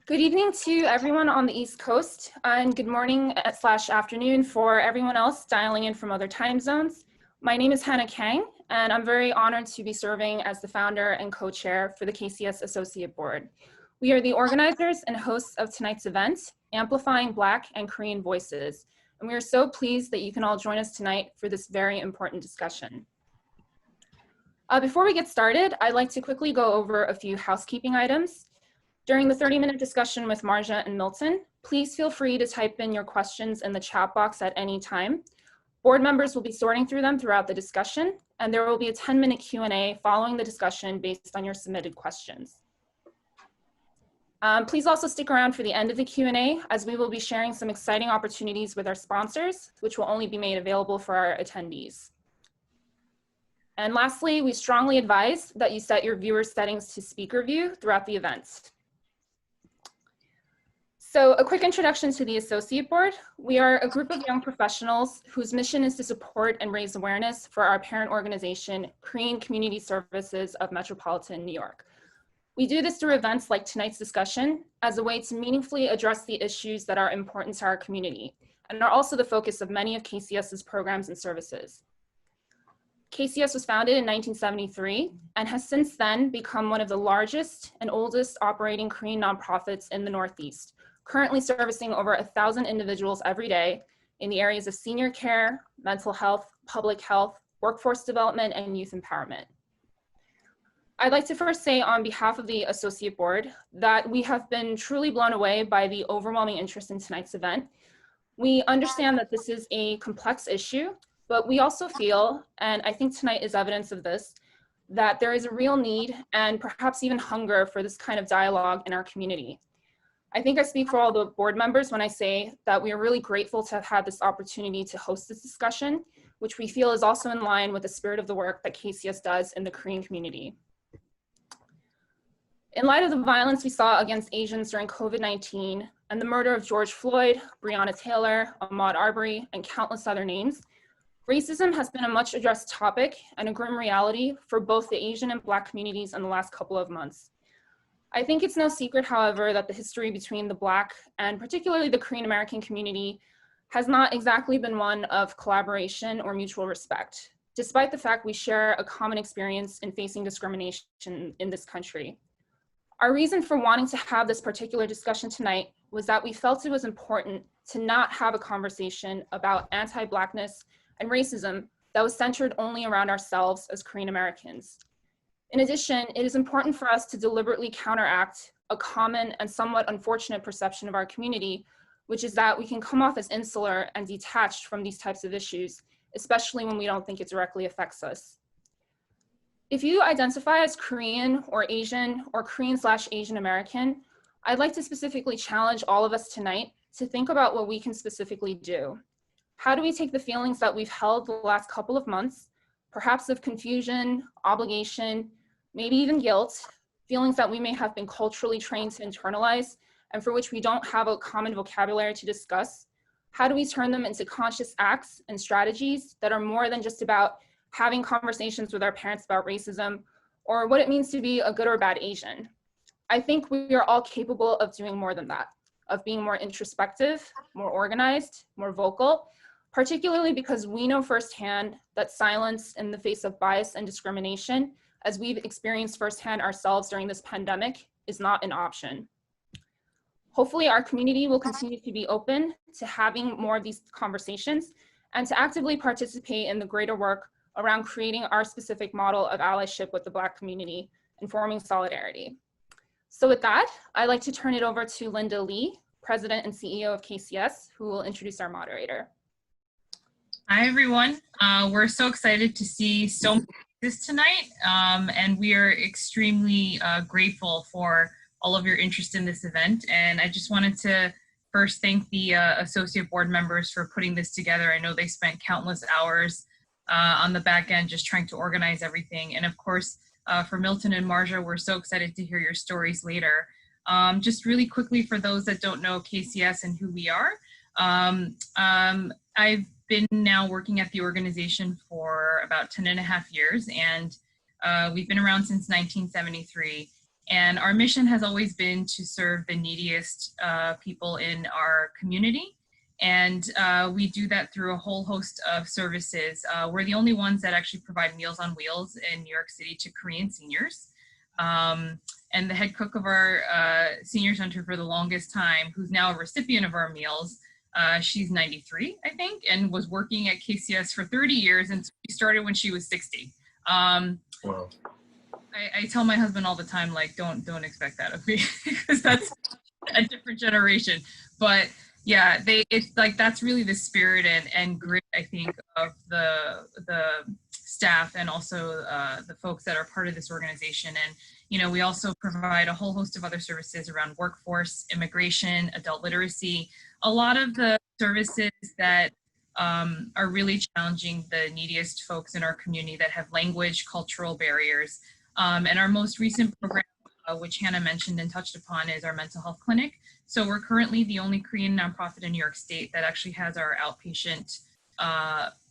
Good evening to everyone on the East Coast, and good morning / afternoon for everyone else dialing in from other time zones. My name is Hannah Kang, and I'm very honored to be serving as the founder and co-chair for the KCS Associate Board. We are the organizers and hosts of tonight's event, Amplifying Black and Korean Voices, and we are so pleased that you can all join us tonight for this very important discussion. Before we get started, I'd like to quickly go over a few housekeeping items. During the 30-minute discussion with Marja and Milton, please feel free to type in your questions in the chat box at any time. Board members will be sorting through them throughout the discussion, and there will be a 10-minute Q&A following the discussion based on your submitted questions. Please also stick around for the end of the Q&A, as we will be sharing some exciting opportunities with our sponsors, which will only be made available for our attendees. And lastly, we strongly advise that you set your viewer settings to speaker view throughout the event. So a quick introduction to the Associate Board. We are a group of young professionals whose mission is to support and raise awareness for our parent organization, Korean Community Services of Metropolitan New York. We do this through events like tonight's discussion as a way to meaningfully address the issues that are important to our community and are also the focus of many of KCS's programs and services. KCS was founded in 1973 and has since then become one of the largest and oldest operating Korean nonprofits in the Northeast, currently servicing over 1,000 individuals every day in the areas of senior care, mental health, public health, workforce development, and youth empowerment. I'd like to first say on behalf of the Associate Board that we have been truly blown away by the overwhelming interest in tonight's event. We understand that this is a complex issue, but we also feel, and I think tonight is evidence of this, that there is a real need and perhaps even hunger for this kind of dialogue in our community. I think I speak for all the board members when I say that we are really grateful to have had this opportunity to host this discussion, which we feel is also in line with the spirit of the work that KCS does in the Korean community. In light of the violence we saw against Asians during COVID-19 and the murder of George Floyd, Breonna Taylor, Ahmaud Arbery, and countless other names, racism has been a much addressed topic and a grim reality for both the Asian and Black communities in the last couple of months. I think it's no secret, however, that the history between the Black and particularly the Korean American community has not exactly been one of collaboration or mutual respect, despite the fact we share a common experience in facing discrimination in this country. Our reason for wanting to have this particular discussion tonight was that we felt it was important to not have a conversation about anti-Blackness and racism that was centered only around ourselves as Korean Americans. In addition, it is important for us to deliberately counteract a common and somewhat unfortunate perception of our community, which is that we can come off as insular and detached from these types of issues, especially when we don't think it directly affects us. If you identify as Korean or Asian or Korean/Asian American, I'd like to specifically challenge all of us tonight to think about what we can specifically do. How do we take the feelings that we've held the last couple of months, perhaps of confusion, obligation, maybe even guilt, feelings that we may have been culturally trained to internalize and for which we don't have a common vocabulary to discuss? How do we turn them into conscious acts and strategies that are more than just about having conversations with our parents about racism or what it means to be a good or bad Asian? I think we are all capable of doing more than that, of being more introspective, more organized, more vocal, particularly because we know firsthand that silence in the face of bias and discrimination, as we've experienced firsthand ourselves during this pandemic, is not an option. Hopefully our community will continue to be open to having more of these conversations and to actively participate in the greater work around creating our specific model of allyship with the Black community and forming solidarity. So with that, I'd like to turn it over to Linda Lee, President and CEO of KCS, who will introduce our moderator. Hi, everyone. We're so excited to see so many faces tonight, and we are extremely grateful for all of your interest in this event. And I just wanted to first thank the Associate Board members for putting this together. I know they spent countless hours on the back end just trying to organize everything. And of course, for Milton and Marja, we're so excited to hear your stories later. Just really quickly, for those that don't know KCS and who we are, I've been now working at the organization for about 10.5 years, and we've been around since 1973. And our mission has always been to serve the neediest people in our community. And we do that through a whole host of services. We're the only ones that actually provide Meals on Wheels in New York City to Korean seniors. And the head cook of our senior center for the longest time, who's now a recipient of our meals, she's 93, I think, and was working at KCS for 30 years, and she started when she was 60. Wow. I tell my husband all the time, like, don't expect that of me, because that's a different generation. But yeah, it's like, that's really the spirit and grit, I think, of the staff and also the folks that are part of this organization. And you know, we also provide a whole host of other services around workforce, immigration, adult literacy, a lot of the services that are really challenging the neediest folks in our community that have language, cultural barriers. And our most recent program, which Hannah mentioned and touched upon, is our mental health clinic. So we're currently the only Korean nonprofit in New York State that actually has our outpatient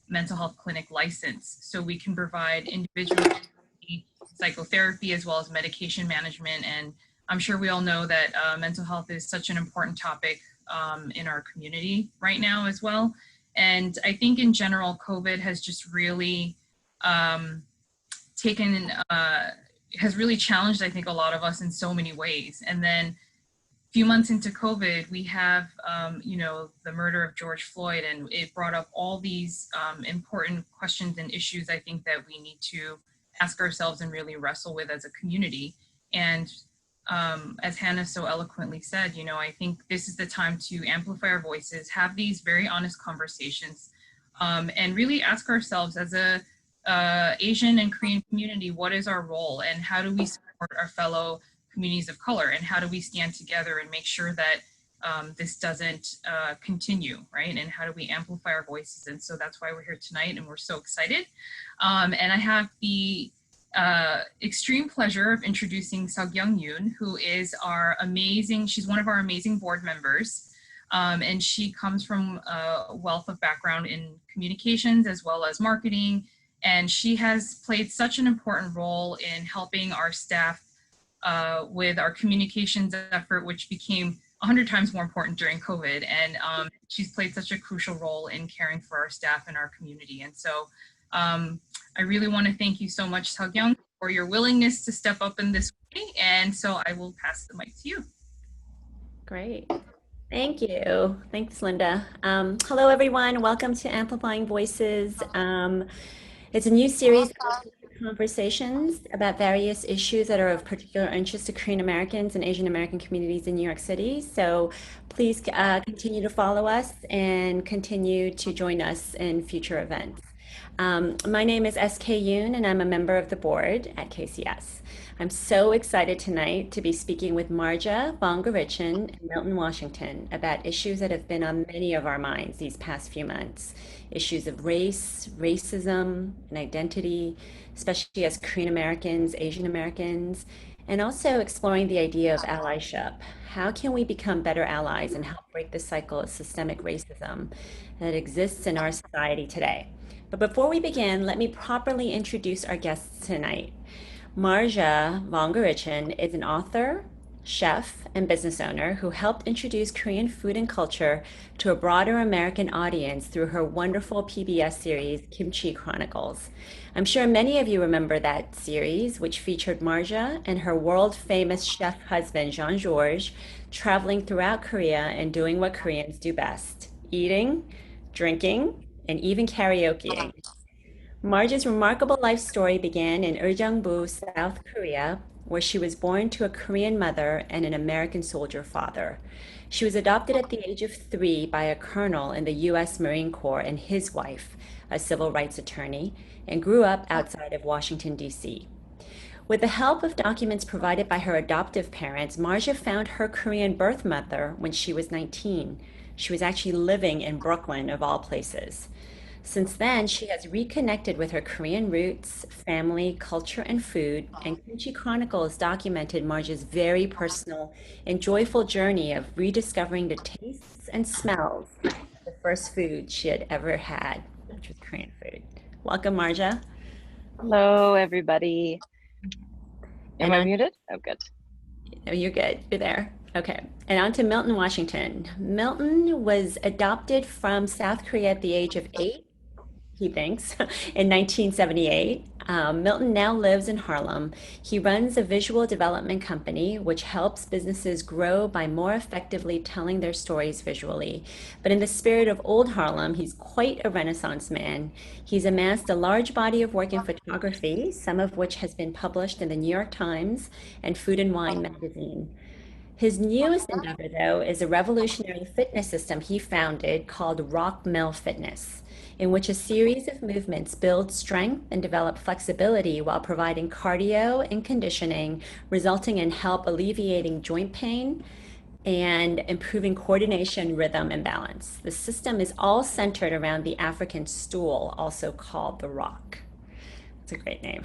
mental health clinic license. So we can provide individual psychotherapy as well as medication management. And I'm sure we all know that mental health is such an important topic in our community right now as well. And I think in general, COVID has just really has really challenged, I think, a lot of us in so many ways. And then a few months into COVID, we have, you know, the murder of George Floyd, and it brought up all these important questions and issues, I think, that we need to ask ourselves and really wrestle with as a community. And as Hannah so eloquently said, you know, I think this is the time to amplify our voices, have these very honest conversations, and really ask ourselves as a Asian and Korean community, what is our role and how do we support our fellow communities of color, and how do we stand together and make sure that this doesn't continue, right? And how do we amplify our voices? And so that's why we're here tonight, and we're so excited. And I have the extreme pleasure of introducing Seok-young Yoon, who is she's one of our amazing board members. And she comes from a wealth of background in communications as well as marketing. And she has played such an important role in helping our staff with our communications effort, which became 100 times more important during COVID. And she's played such a crucial role in caring for our staff and our community. And so I really want to thank you so much, Seok-young, for your willingness to step up in this way. And so I will pass the mic to you. Great. Thank you. Thanks, Linda. Hello, everyone. Welcome to Amplifying Voices. It's a new series of conversations about various issues that are of particular interest to Korean Americans and Asian American communities in New York City. So please continue to follow us and continue to join us in future events. My name is S.K. Yoon, and I'm a member of the board at KCS. I'm so excited tonight to be speaking with Marja Vongerichten and Milton, Washington, about issues that have been on many of our minds these past few months. Issues of race, racism, and identity, especially as Korean Americans, Asian Americans, and also exploring the idea of allyship. How can we become better allies and help break the cycle of systemic racism that exists in our society today? But before we begin, let me properly introduce our guests tonight. Marja Vongerichten is an author, chef, and business owner who helped introduce Korean food and culture to a broader American audience through her wonderful PBS series, Kimchi Chronicles. I'm sure many of you remember that series, which featured Marja and her world-famous chef husband, Jean-Georges, traveling throughout Korea and doing what Koreans do best: eating, drinking, and even karaokeing. Marja's remarkable life story began in Uljangbu, South Korea, where she was born to a Korean mother and an American soldier father. She was adopted at the age of 3 by a colonel in the U.S. Marine Corps and his wife, a civil rights attorney, and grew up outside of Washington, D.C. With the help of documents provided by her adoptive parents, Marja found her Korean birth mother when she was 19. She was actually living in Brooklyn, of all places. Since then, she has reconnected with her Korean roots, family, culture, and food, and Kimchi Chronicles documented Marja's very personal and joyful journey of rediscovering the tastes and smells of the first food she had ever had, which was Korean food. Welcome, Marja. Hello, everybody. Am I muted? Oh, good. No, you're good. You're there. Okay. And on to Milton, Washington. Milton was adopted from South Korea at the age of 8, he thinks, in 1978. Milton now lives in Harlem. He runs a visual development company which helps businesses grow by more effectively telling their stories visually. But in the spirit of old Harlem, he's quite a Renaissance man. He's amassed a large body of work in photography, some of which has been published in the New York Times and Food and Wine magazine. His newest endeavor, though, is a revolutionary fitness system he founded called Rock Mill Fitness, in which a series of movements build strength and develop flexibility while providing cardio and conditioning, resulting in help alleviating joint pain and improving coordination, rhythm, and balance. The system is all centered around the African stool, also called the rock. It's a great name.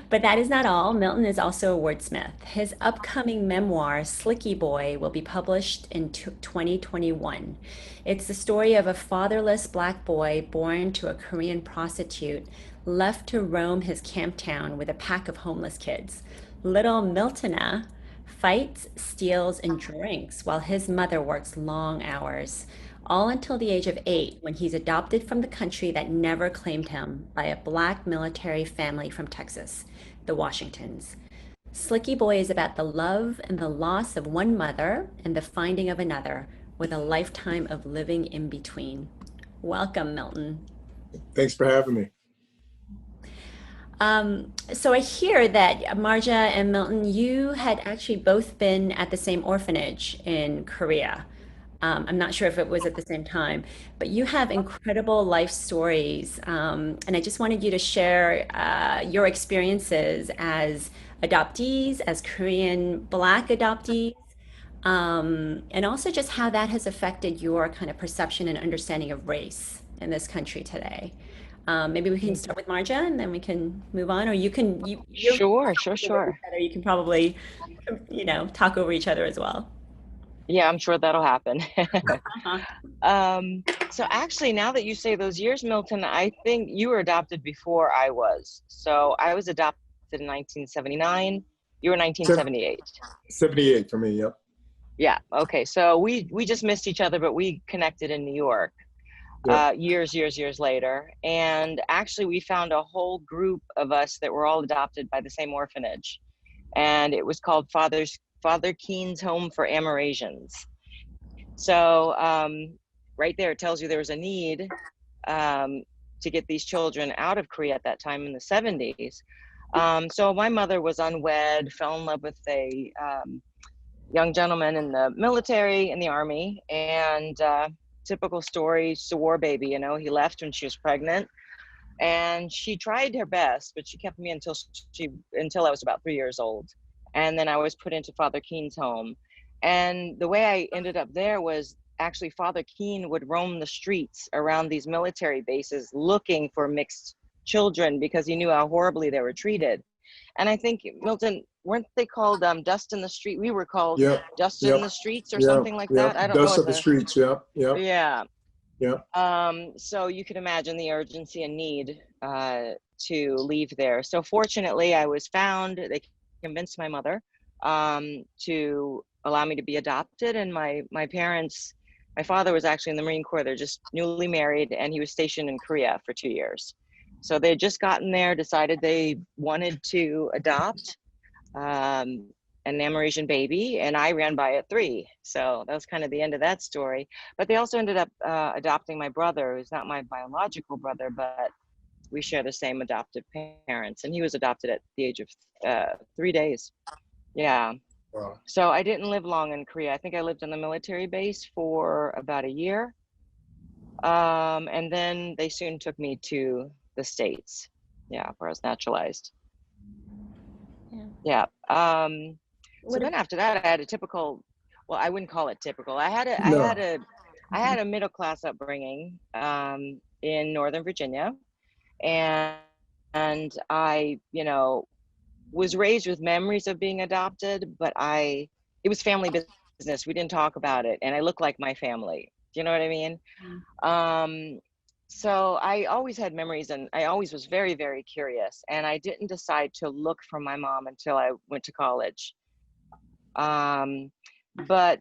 But that is not all. Milton is also a wordsmith. His upcoming memoir, Slicky Boy, will be published in 2021. It's the story of a fatherless black boy born to a Korean prostitute, left to roam his camp town with a pack of homeless kids. Little Miltona fights, steals, and drinks while his mother works long hours, all until the age of 8 when he's adopted from the country that never claimed him by a black military family from Texas, the Washingtons. Slicky Boy is about the love and the loss of one mother and the finding of another, with a lifetime of living in between. Welcome, Milton. Thanks for having me. So I hear that Marja and Milton, you had actually both been at the same orphanage in Korea. I'm not sure if it was at the same time, but you have incredible life stories. And I just wanted you to share your experiences as adoptees, as Korean Black adoptees, and also just how that has affected your kind of perception and understanding of race in this country today. Maybe we can start with Marja and then we can move on, or you're Sure. together, you can probably, talk over each other as well. Yeah, I'm sure that'll happen. Uh-huh. So actually, now that you say those years, Milton, I think you were adopted before I was. So I was adopted in 1979. You were 1978. 78 for me, yep. Yeah. Okay. So we just missed each other, but we connected in New York Yeah. years later. And actually, we found a whole group of us that were all adopted by the same orphanage, and it was called Father Keen's Home for Amerasians. So right there, it tells you there was a need to get these children out of Korea at that time in the 70s. So my mother was unwed, fell in love with a young gentleman in the military, in the army, and typical story, it's a war baby, he left when she was pregnant. And she tried her best, but she kept me until I was about 3 years old. And then I was put into Father Keen's home. And the way I ended up there was actually Father Keen would roam the streets around these military bases looking for mixed children because he knew how horribly they were treated. And I think, Milton, weren't they called Dust in the Street? We were called Yep. Dust Yep. in the Streets or something like that. I don't Dust know. of the streets, yep. Yeah. Yeah. So you can imagine the urgency and need to leave there. So fortunately, I was found. They convinced my mother to allow me to be adopted, and my parents. My father was actually in the Marine Corps. They're just newly married, and he was stationed in Korea for 2 years. So they had just gotten there, decided they wanted to adopt an Amerasian baby, and I ran by at 3. So that was kind of the end of that story. But they also ended up adopting my brother, who's not my biological brother, but we share the same adoptive parents, and he was adopted at the age of 3 days. Yeah. Wow. So I didn't live long in Korea. I think I lived on the military base for about a year. And then they soon took me to the States. Yeah, where I was naturalized. Yeah. So then after that, I had a typical, well, I wouldn't call it typical. I had a middle class upbringing in Northern Virginia. And I, was raised with memories of being adopted, but it was family business. We didn't talk about it. And I looked like my family. Do you know what I mean? So I always had memories, and I always was very, very curious. And I didn't decide to look for my mom until I went to college. But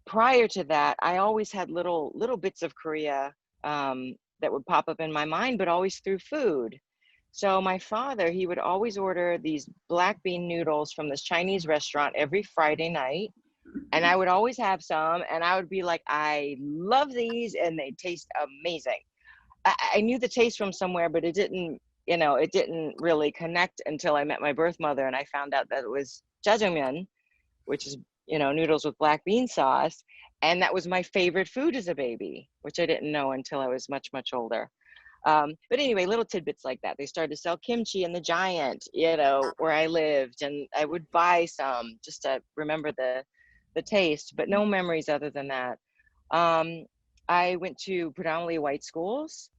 prior to that, I always had little bits of Korea that would pop up in my mind, but always through food. So my father, he would always order these black bean noodles from this Chinese restaurant every Friday night. And I would always have some, and I would be like, I love these, and they taste amazing. I knew the taste from somewhere, but it didn't, it didn't really connect until I met my birth mother, and I found out that it was jjajangmyeon, which is, noodles with black bean sauce. And that was my favorite food as a baby, which I didn't know until I was much, much older. But anyway, little tidbits like that. They started to sell kimchi in the Giant, where I lived, and I would buy some just to remember the taste, but no memories other than that. I went to predominantly white schools.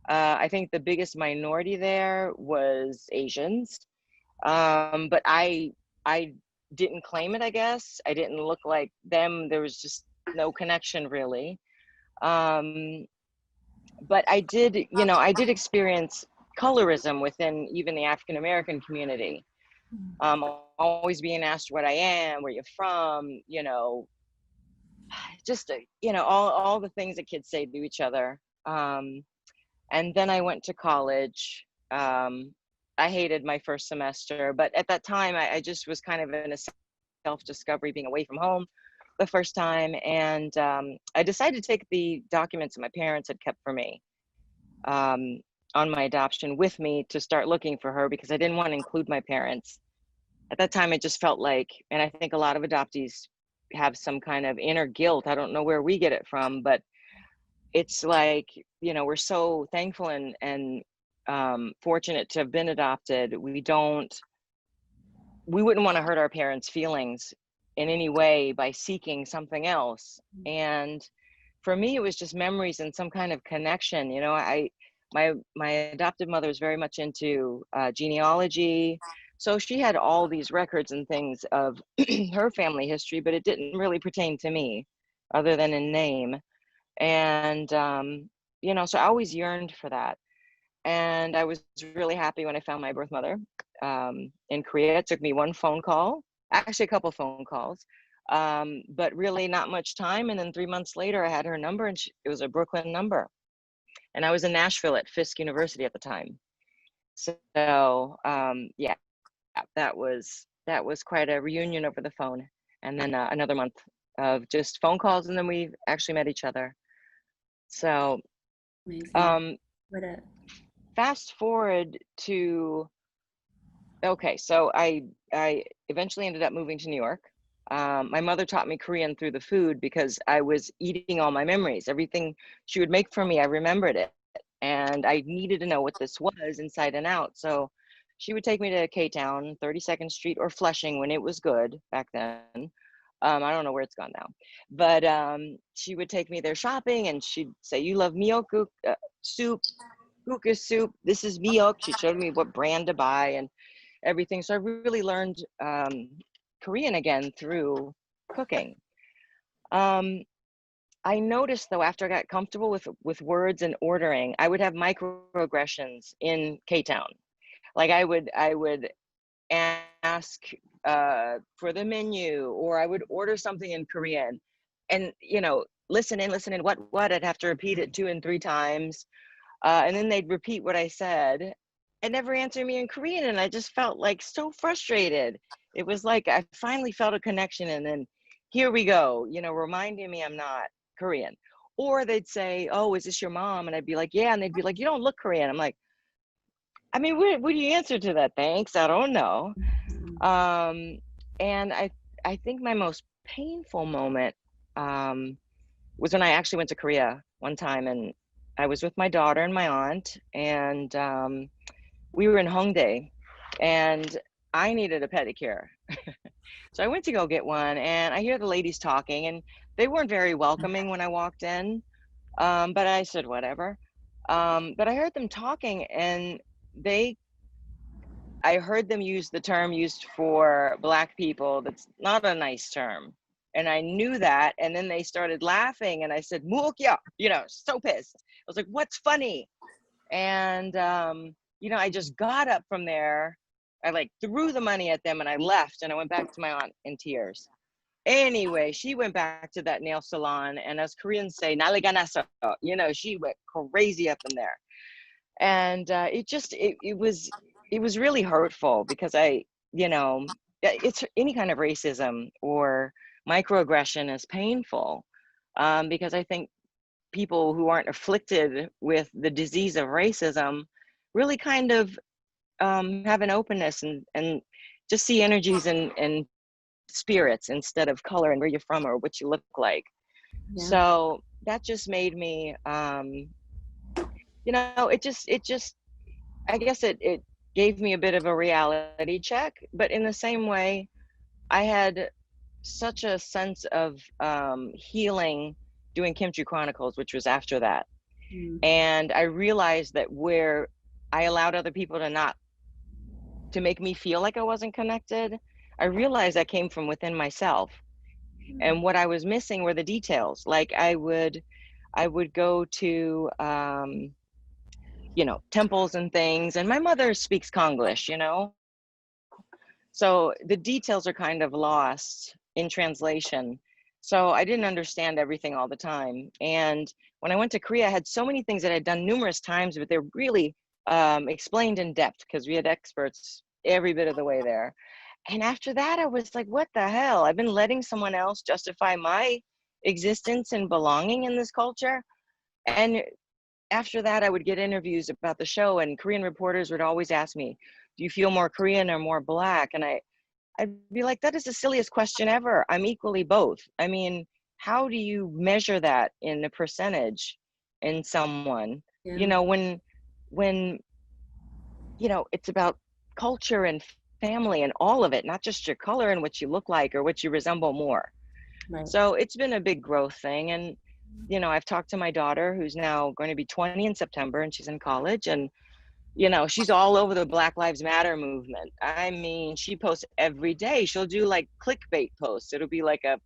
I think the biggest minority there was Asians, but I didn't claim it, I guess. I didn't look like them. There was just no connection really. But I did experience colorism within even the African American community. Always being asked what I am, where you're from, just, all the things that kids say to each other. And then I went to college. I hated my first semester, but at that time I just was kind of in a self-discovery, being away from home the first time. And I decided to take the documents that my parents had kept for me on my adoption with me to start looking for her, because I didn't want to include my parents. At that time, it just felt like, and I think a lot of adoptees have some kind of inner guilt. I don't know where we get it from, but it's like, we're so thankful and fortunate to have been adopted. We wouldn't want to hurt our parents' feelings in any way by seeking something else. And for me, it was just memories and some kind of connection. My adopted mother was very much into genealogy. So she had all these records and things of her family history, but it didn't really pertain to me other than in name. And, so I always yearned for that. And I was really happy when I found my birth mother in Korea. It took me one phone call, actually a couple phone calls, but really not much time. And then 3 months later, I had her number, and it was a Brooklyn number. And I was in Nashville at Fisk University at the time. So yeah, that was quite a reunion over the phone. And then another month of just phone calls, and then we actually met each other. So fast forward to, okay, so I eventually ended up moving to New York. My mother taught me Korean through the food, because I was eating all my memories. Everything she would make for me, I remembered it. And I needed to know what this was inside and out. So she would take me to K-Town, 32nd Street, or Flushing when it was good back then. I don't know where it's gone now. But she would take me there shopping, and she'd say, you love miyeok soup, guk soup. This is miyeok. She showed me what brand to buy and everything. So I really learned Korean again through cooking. I noticed, though, after I got comfortable with words and ordering, I would have microaggressions in K-Town. Like I would ask for the menu, or I would order something in Korean, and listen in, what I'd have to repeat it 2 and 3 times, and then they'd repeat what I said and never answer me in Korean, and I just felt like so frustrated. It was like I finally felt a connection, and then here we go, reminding me I'm not Korean. Or they'd say, oh, is this your mom? And I'd be like, yeah. And they'd be like, you don't look Korean. I'm like, I mean, what do you answer to that? Thanks, I don't know. And I think my most painful moment was when I actually went to Korea one time, and I was with my daughter and my aunt, and we were in Hongdae, and I needed a pedicure. So I went to go get one, and I hear the ladies talking, and they weren't very welcoming when I walked in, but I said whatever. But I heard them talking, and I heard them use the term used for Black people that's not a nice term. And I knew that, and then they started laughing, and I said, "Mukya," so pissed. I was like, "What's funny?" And I just got up from there. I threw the money at them, and I left, and I went back to my aunt in tears. Anyway, she went back to that nail salon, and as Koreans say, "Naliganasa," you know, she went crazy up in there. And it was really hurtful because you know, it's any kind of racism or microaggression is painful, because I think people who aren't afflicted with the disease of racism really kind of have an openness and just see energies and spirits instead of color and where you're from or what you look like. Yeah. So that just made me, you know, it just, I guess it gave me a bit of a reality check, but in the same way, I had such a sense of healing doing Kimchi Chronicles, which was after that. And I realized that where I allowed other people to make me feel like I wasn't connected, I realized that came from within myself. And what I was missing were the details. Like I would go to, you know, temples and things, and my mother speaks Konglish, you know? So the details are kind of lost in translation. So I didn't understand everything all the time. And when I went to Korea, I had so many things that I'd done numerous times, but they're really explained in depth because we had experts every bit of the way there. And after that, I was like, what the hell? I've been letting someone else justify my existence and belonging in this culture. And after that, I would get interviews about the show, and Korean reporters would always ask me, do you feel more Korean or more Black? And I'd be like, that is the silliest question ever. I'm equally both. I mean, how do you measure that in a percentage in someone? Yeah. You know, when, you know, it's about culture and family and all of it, not just your color and what you look like or what you resemble more. Right. So it's been a big growth thing. And, you know, I've talked to my daughter, who's now going to be 20 in September, and she's in college, and, you know, she's all over the Black Lives Matter movement. I mean, she posts every day. She'll do like clickbait posts. It'll be like a,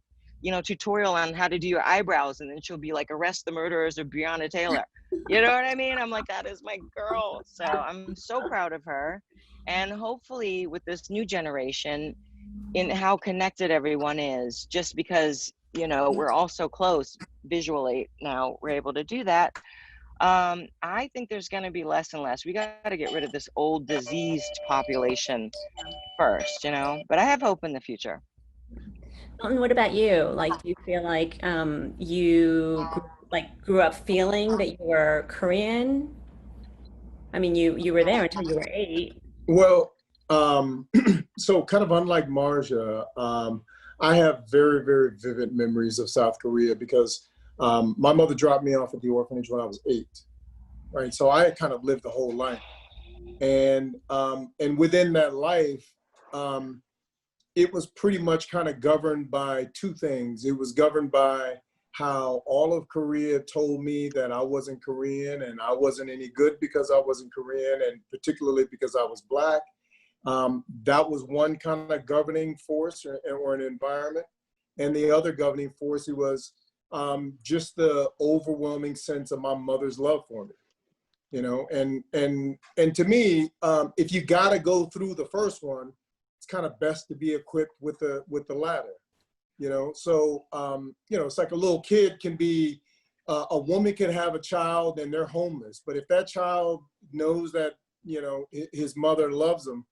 you know, tutorial on how to do your eyebrows, and then she'll be like, arrest the murderers of Breonna Taylor. You know what I mean? I'm like, that is my girl. So I'm so proud of her. And hopefully with this new generation, in how connected everyone is, just because, you know, we're all so close visually now, we're able to do that. I think there's going to be less and less. We got to get rid of this old diseased population first, you know, but I have hope in the future. Milton, what about you? Like, do you feel like you grew up feeling that you were Korean? I mean, you were there until you were 8. Well, so kind of unlike Marja, I have very, very vivid memories of South Korea because my mother dropped me off at the orphanage when I was 8, right? So I had kind of lived the whole life. And within that life, it was pretty much kind of governed by 2 things. It was governed by how all of Korea told me that I wasn't Korean and I wasn't any good because I wasn't Korean, and particularly because I was Black. That was one kind of governing force or an environment. And the other governing force, it was just the overwhelming sense of my mother's love for me, you know, and to me, if you got to go through the first one, it's kind of best to be equipped with the latter, you know. So you know, it's like a little kid can be, a woman can have a child and they're homeless, but if that child knows that, you know, his mother loves him,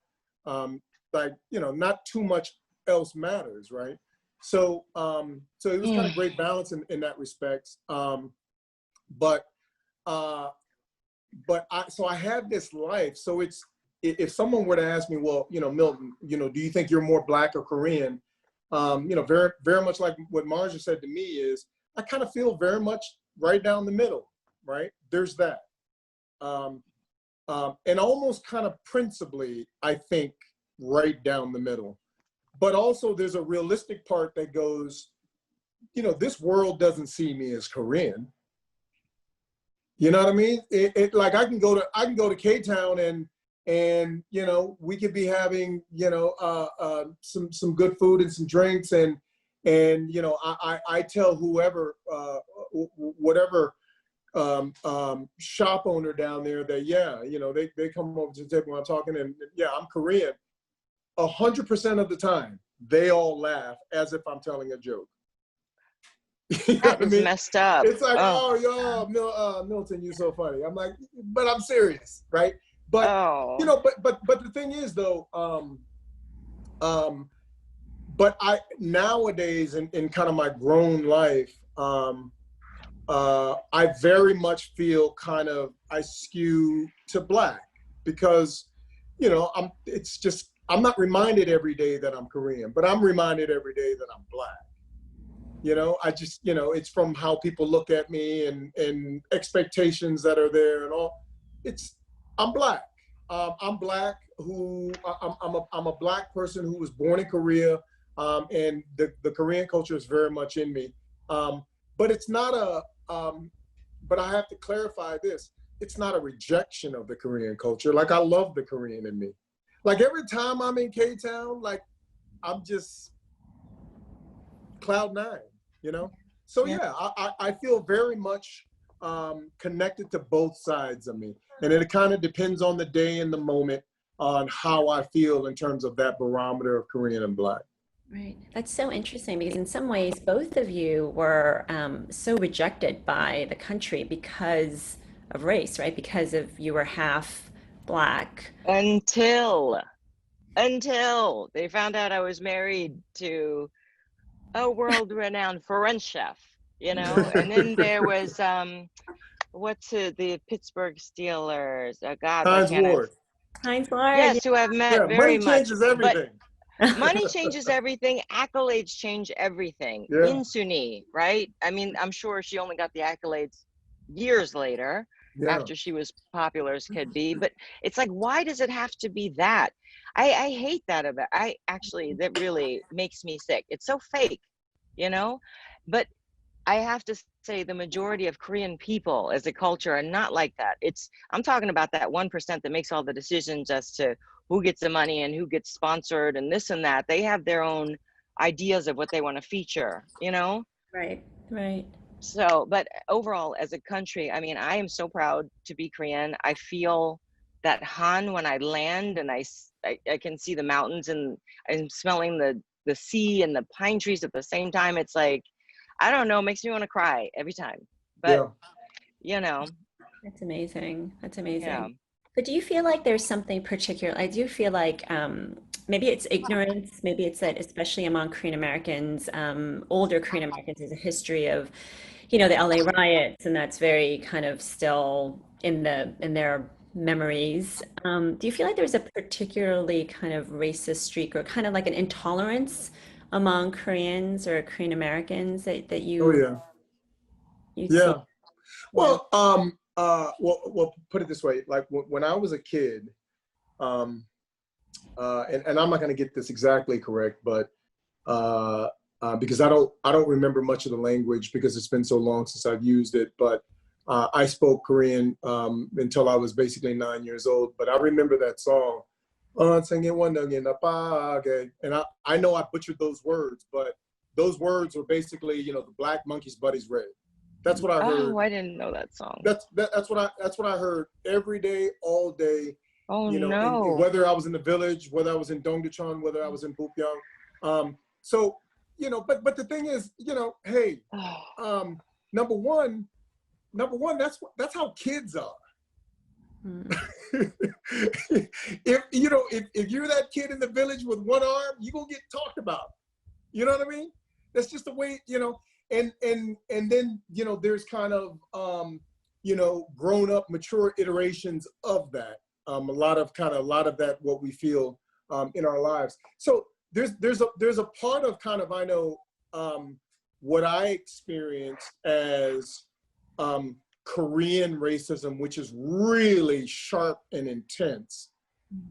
like, you know, not too much else matters, right? So so it was kind of great balance in that respect. But I have this life. So it's, if someone were to ask me, well, you know, Milton, you know, do you think you're more Black or Korean? You know, very, very much like what Marja said to me is, I kind of feel very much right down the middle, right? There's that. And almost kind of principally, I think, right down the middle. But also there's a realistic part that goes, you know, this world doesn't see me as Korean. You know what I mean? Like I can go to K-Town and you know, we could be having, you know, some good food and some drinks, and you know, I tell whoever, whatever shop owner down there that, yeah, you know, they come over to the table when I'm talking, and yeah, I'm Korean 100% of the time. they all laugh as if I'm telling a joke. You know That what I is mean? messed up. It's like, oh, yo, Milton, you're so funny. I'm like, but I'm serious, right? But you know, but the thing is though, but I nowadays in kind of my grown life, I very much feel kind of I skew to Black because, you know, I'm not reminded every day that I'm Korean, but I'm reminded every day that I'm Black. You know, I just, you know, it's from how people look at me and expectations that are there and all. I'm Black. I'm Black. I'm a Black person who was born in Korea, and the Korean culture is very much in me. But it's not but I have to clarify this. It's not a rejection of the Korean culture. Like, I love the Korean in me. Like, every time I'm in K-Town, like, I'm just cloud nine, you know? So yeah, I feel very much connected to both sides of me. And it kind of depends on the day and the moment on how I feel in terms of that barometer of Korean and Black. Right. That's so interesting because in some ways, both of you were so rejected by the country because of race, right? Because of you were half Black. Until they found out I was married to a world-renowned French chef, you know. And then there was the Pittsburgh Steelers? God, Heinz Ward. Heinz Ward. Yes, who I've met very money much. changes everything. Money changes everything. Accolades change everything. Yeah. Insuni, right? I mean, I'm sure she only got the accolades years later, after she was popular as could be. But it's like, why does it have to be that? I hate that about. That really makes me sick. It's so fake, you know. But I have to say the majority of Korean people as a culture are not like that. I'm talking about that 1% that makes all the decisions as to who gets the money and who gets sponsored and this and that. They have their own ideas of what they want to feature, you know? Right, right. So, but overall as a country, I mean, I am so proud to be Korean. I feel that Han when I land and I can see the mountains and I'm smelling the sea and the pine trees at the same time. It's like, I don't know, it makes me want to cry every time. But, you know. That's amazing. That's amazing. Yeah. But do you feel like there's something particular? I do feel like maybe it's ignorance, maybe it's that especially among Korean Americans, older Korean Americans, there's a history of, you know, the LA riots, and that's very kind of still in their memories. Do you feel like there's a particularly kind of racist streak or kind of like an intolerance among Koreans or Korean Americans that you see? Well, well, put it this way, like when I was a kid, and I'm not going to get this exactly correct, but because I don't remember much of the language because it's been so long since I've used it, but I spoke Korean until I was basically 9 years old. But I remember that song, and I know I butchered those words, but those words were basically, you know, the black monkey's buddy's red. That's what I heard. Oh, I didn't know that song. That's what I heard every day, all day. Oh, you know, no. Whether I was in the village, whether I was in Dongdaecheon, whether I was in Bupyeong. So, you know, but the thing is, you know, hey, number one, that's how kids are. If you're that kid in the village with one arm, you're gonna get talked about. You know what I mean? That's just the way, you know. And then, you know, there's kind of you know, grown up, mature iterations of that. A lot of that what we feel in our lives. So there's a part of kind of, I know, what I experienced as Korean racism, which is really sharp and intense.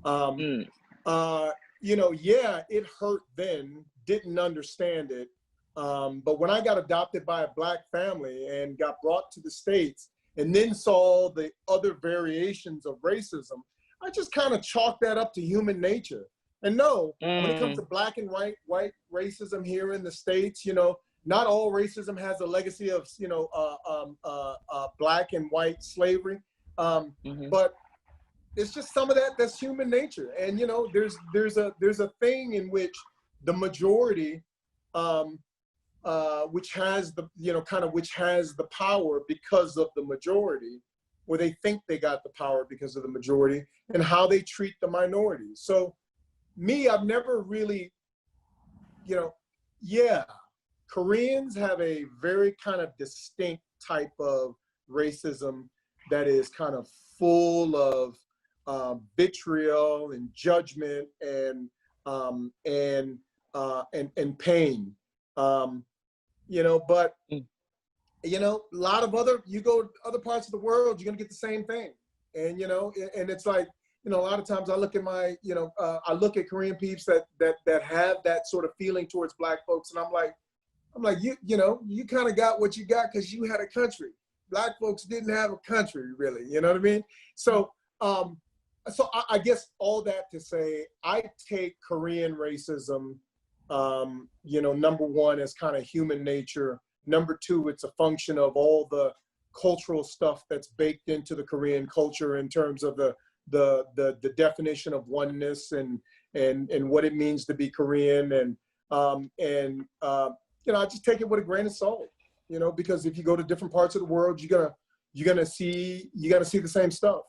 You know, yeah, it hurt then, didn't understand it. But when I got adopted by a black family and got brought to the States and then saw the other variations of racism, I just kind of chalked that up to human nature. And no, when it comes to black and white racism here in the States, you know, not all racism has a legacy of, you know, black and white slavery. But it's just some of that's human nature. And, you know, there's a thing in which the majority, which has the, which has the power because of the majority, or they think they got the power because of the majority, and how they treat the minorities. So me, I've never really, Koreans have a very kind of distinct type of racism that is kind of full of vitriol and judgment and pain. But a lot of you go to other parts of the world, you're gonna get the same thing. And and it's like, a lot of times I look at I look at Korean peeps that have that sort of feeling towards Black folks, and I'm like, you kind of got what you got because you had a country. Black folks didn't have a country, really. You know what I mean? So, I guess all that to say, I take Korean racism, number one, as kind of human nature. Number two, it's a function of all the cultural stuff that's baked into the Korean culture in terms of the definition of oneness and what it means to be Korean, I just take it with a grain of salt, because if you go to different parts of the world, you're gonna see the same stuff.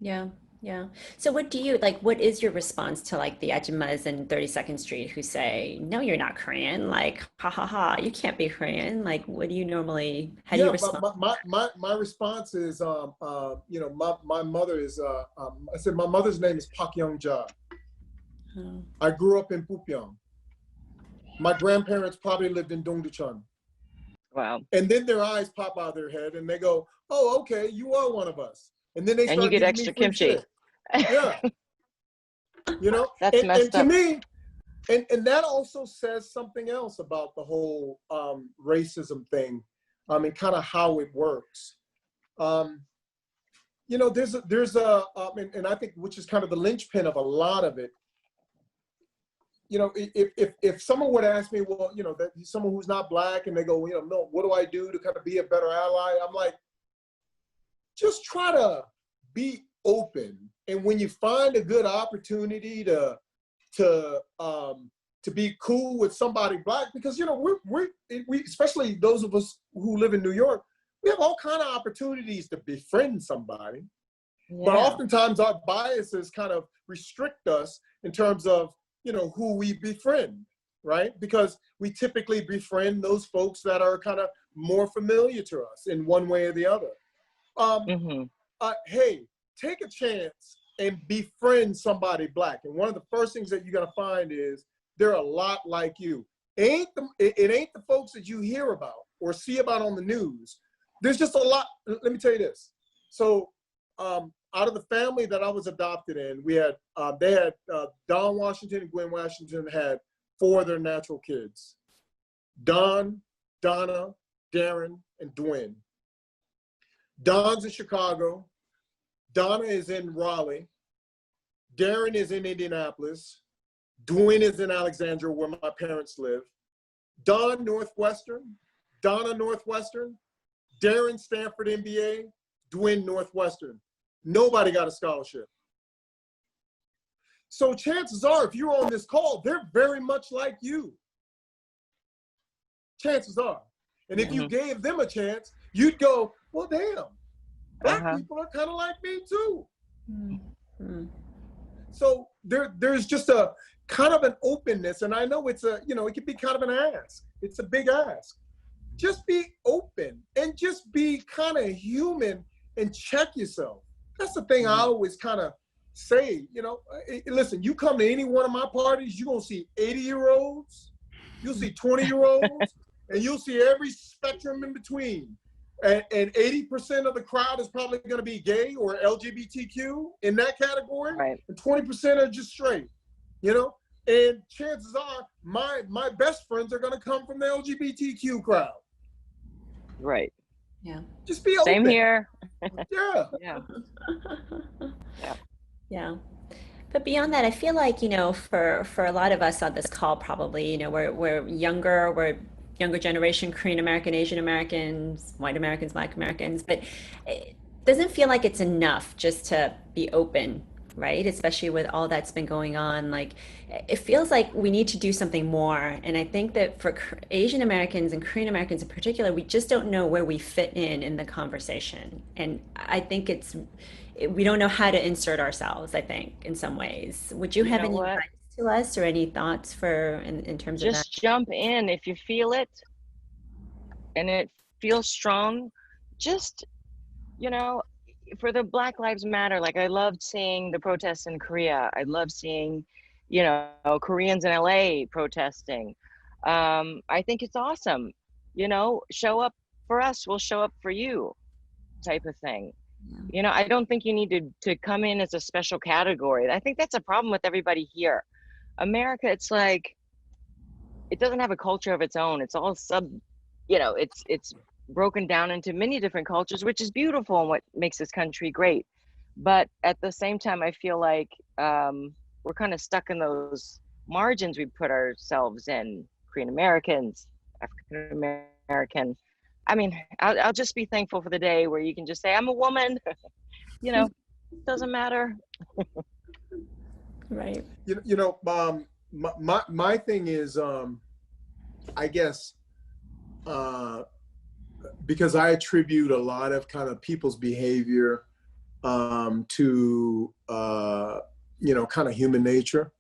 Yeah. Yeah. So what is your response to the ajumas in 32nd Street who say, no, you're not Korean, ha ha ha, you can't be Korean? What do you normally, how do you respond? My response is, my mother is, I said, my mother's name is Pak Young-ja. Oh. I grew up in Pupyeong. My grandparents probably lived in Dongducheon. Wow. And then their eyes pop out of their head and they go, oh, okay, you are one of us. And then they start you get giving extra me free kimchi. shit. Yeah. That's messed to up. me, and that also says something else about the whole racism thing, and kind of how it works. There's a and I think, which is kind of the linchpin of a lot of it. If someone would ask me, well, that someone who's not Black, and they go, no, what do I do to kind of be a better ally? I'm like, just try to be open. And when you find a good opportunity to be cool with somebody Black, because, we especially those of us who live in New York, we have all kind of opportunities to befriend somebody. Yeah. But oftentimes our biases kind of restrict us in terms of, who we befriend, right? Because we typically befriend those folks that are kind of more familiar to us in one way or the other. Hey, take a chance and befriend somebody Black. And one of the first things that you're gonna find is they're a lot like you. It ain't the folks that you hear about or see about on the news. There's just a lot. Let me tell you this. So out of the family that I was adopted in, we had, Don Washington and Gwen Washington had 4 of their natural kids. Don, Donna, Darren, and Dwayne. Don's in Chicago. Donna is in Raleigh. Darren is in Indianapolis. Dwayne is in Alexandria, where my parents live. Don, Northwestern. Donna, Northwestern. Darren, Stanford MBA. Dwayne, Northwestern. Nobody got a scholarship. So chances are, if you're on this call, they're very much like you. Chances are. And if you gave them a chance, you'd go, well, damn, Black people are kind of like me too. So there's just a kind of an openness, and I know it's it can be kind of an ask. It's a big ask. Just be open and just be kind of human and check yourself. That's the thing I always kind of say, listen, you come to any one of my parties, you're gonna see 80-year-olds, you'll see 20-year-olds, and you'll see every spectrum in between. And 80% of the crowd is probably going to be gay or LGBTQ in that category, right. And 20% are just straight, And chances are my best friends are going to come from the LGBTQ crowd. Right. Yeah. Just be open. Same here. Yeah. Yeah. Yeah. But beyond that, I feel like, for a lot of us on this call, probably, we're younger generation, Korean American, Asian Americans, white Americans, Black Americans, but it doesn't feel like it's enough just to be open right? Especially with all that's been going on. Like, it feels like we need to do something more. And I think that for Asian Americans and Korean Americans in particular, we just don't know where we fit in the conversation. And I think we don't know how to insert ourselves, I think, in some ways. Would you have any advice to us or any thoughts in terms of that? Just jump in if you feel it and it feels strong. Just, you know, for the Black Lives Matter, like I loved seeing the protests in Korea. I love seeing, you know, Koreans in LA protesting. I think it's awesome. You know, show up for us, we'll show up for you type of thing. Yeah. You know, I don't think you need to come in as a special category. I think that's a problem with everybody here. America, it's like, it doesn't have a culture of its own. It's all you know, it's broken down into many different cultures, which is beautiful and what makes this country great. But at the same time, I feel like we're kind of stuck in those margins we put ourselves in. Korean Americans, African American. I mean, I'll just be thankful for the day where you can just say, I'm a woman, you know, doesn't matter. Right. You know, my thing is, I guess, because I attribute a lot of kind of people's behavior to, you know, kind of human nature.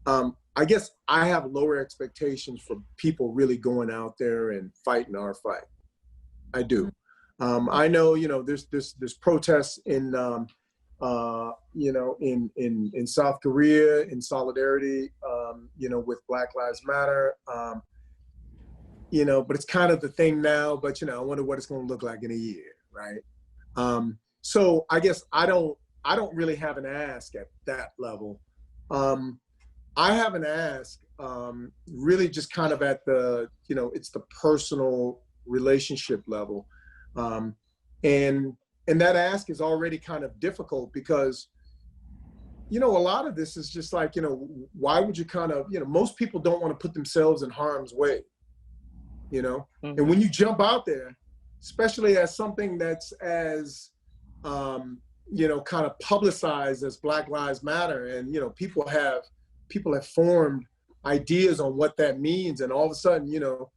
I guess I have lower expectations for people really going out there and fighting our fight. I do. I know, you know, there's protests in, you know, in South Korea in solidarity, you know, with Black Lives Matter. You know, but it's kind of the thing now, but, you know, I wonder what it's going to look like in a year, right? So I guess I don't really have an ask at that level. I have an ask really just kind of at the, you know, it's the personal relationship level. And that ask is already kind of difficult because, you know, a lot of this is just like, you know, why would you kind of, you know, most people don't want to put themselves in harm's way. You know, and when you jump out there, especially as something that's as, you know, kind of publicized as Black Lives Matter, and, you know, people have formed ideas on what that means, and all of a sudden, you know,